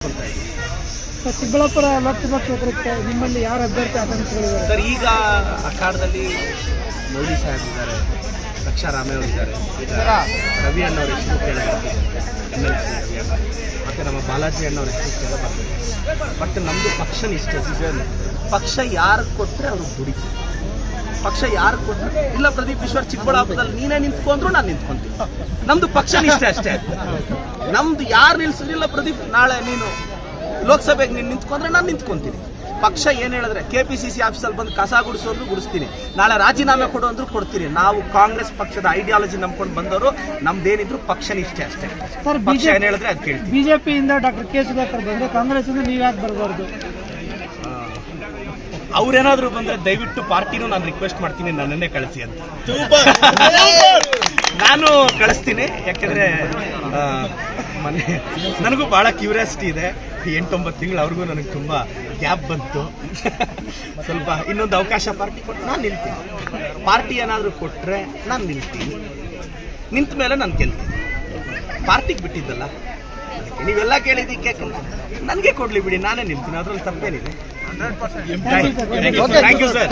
ಚಿಕ್ಕಬಳ್ಳಾಪುರ ಲೋಕಸಭಾ ಕ್ಷೇತ್ರಕ್ಕೆ ನಿಮ್ಮಲ್ಲಿ ಯಾರು ಅಭ್ಯರ್ಥಿ ಆಕಾಂಕ್ಷಿಗಳಿದ್ದಾರೆ ಸರ್? ಈಗ ಅಖಾಡದಲ್ಲಿ ಮೋದಿ ಸಾಹೇಬ್ ಇದ್ದಾರೆ, ರಕ್ಷಾರಾಮೇವ್ ಇದ್ದಾರೆ, ಈಗ ರವಿ ಅಣ್ಣವ್ರ ಹೆಸರು ಕೇಳಬಾರ್ದು, MLC ರವಿ ಅಣ್ಣ, ಮತ್ತು ನಮ್ಮ ಬಾಲಾಜಿ ಅಣ್ಣವ್ರ ಹೆಸರು ಕೇಳಬಾರ್ದು. ಬಟ್ ನಮ್ಮದು ಪಕ್ಷ ನಿಷ್ಠೆ. ಪಕ್ಷ ಯಾರು ಕೊಟ್ಟರೆ ಅವರು ದುಡಿತೀವಿ. ಪಕ್ಷ ಯಾರು ಕೊಟ್ಟರೆ ಇಲ್ಲ ಪ್ರದೀಪ್ ಈಶ್ವರ್ ಚಿಕ್ಕಬಳ್ಳಾಪುರದಲ್ಲಿ ನೀನೇ ನಿಂತ್ಕೊಂಡ್ರು ನಾನು ನಿಂತ್ಕೊಂತೀನಿ. ನಮ್ಮದು ಪಕ್ಷ ನಿಷ್ಠೆ ಅಷ್ಟೇ. ನಮ್ದು ಯಾರು ನಿಲ್ಸಿಲ್ಲ ಪ್ರದೀಪ್, ನಾಳೆ ನೀನು ಲೋಕಸಭೆಗೆ ನೀನು ನಿಂತ್ಕೊಂಡ್ರೆ ನಾನು ನಿಂತ್ಕೊಂತೀನಿ. ಪಕ್ಷ ಏನು ಹೇಳಿದ್ರೆ KPCC ಆಫೀಸಲ್ಲಿ ಬಂದು ಕಸ ಗುಡಿಸೋದ್ರು ಗುಡಿಸ್ತೀನಿ, ನಾಳೆ ರಾಜೀನಾಮೆ ಕೊಡು ಅಂದ್ರೂ ಕೊಡ್ತೀನಿ. ನಾವು ಕಾಂಗ್ರೆಸ್ ಪಕ್ಷದ ಐಡಿಯಾಲಜಿ ನಂಬ್ಕೊಂಡು ಬಂದವರು, ನಮ್ದೇನಿದ್ರು ಪಕ್ಷ ನಿಷ್ಠೆ ಅಷ್ಟೇ. ಪಕ್ಷ ಏನು ಹೇಳಿದ್ರೆ ಅದು ಕೇಳ್ತೀವಿ. ಬಿಜೆಪಿಯಿಂದ ಡಾಕ್ಟರ್ ಕೆ ಸುಧಾಕರ್ ಬಂದ್ರೆ ಕಾಂಗ್ರೆಸ್ ಇಂದ ನೀವು ಯಾಕೆ ಬರಬಾರ್ದು? ಅವ್ರೇನಾದ್ರೂ ಬಂದ್ರೆ ದಯವಿಟ್ಟು ಪಾರ್ಟಿನೂ ನಾನು ರಿಕ್ವೆಸ್ಟ್ ಮಾಡ್ತೀನಿ, ನನ್ನನ್ನೇ ಕಳಿಸಿ ಅಂತ. ನಾನು ಕಳಿಸ್ತೀನಿ. ಯಾಕೆಂದ್ರೆ ಮನೆ ನನಗೂ ಬಹಳ ಕ್ಯೂರಿಯಾಸಿಟಿ ಇದೆ. 8-9 ತಿಂಗಳು ಅವ್ರಿಗೂ ನನಗೆ ತುಂಬ ಗ್ಯಾಪ್ ಬಂತು. ಸ್ವಲ್ಪ ಇನ್ನೊಂದು ಅವಕಾಶ ಪಾರ್ಟಿ ಕೊಟ್ಟು ನಾನು ನಿಲ್ತೀನಿ. ಪಾರ್ಟಿ ಏನಾದರೂ ಕೊಟ್ಟರೆ ನಾನು ನಿಲ್ತೀನಿ. ನಿಂತ ಮೇಲೆ ನಾನು ಗೆಲ್ತೀನಿ. ಪಾರ್ಟಿಗೆ ಬಿಟ್ಟಿದ್ದಲ್ಲ, ನೀವೆಲ್ಲ ಕೇಳಿದ್ದಕ್ಕೆ ನನಗೆ ಕೊಡ್ಲಿ ಬಿಡಿ, ನಾನೇ ನಿಲ್ತೀನಿ. ಅದ್ರಲ್ಲಿ ತಪ್ಪೇನಿದೆ. Thank you sir.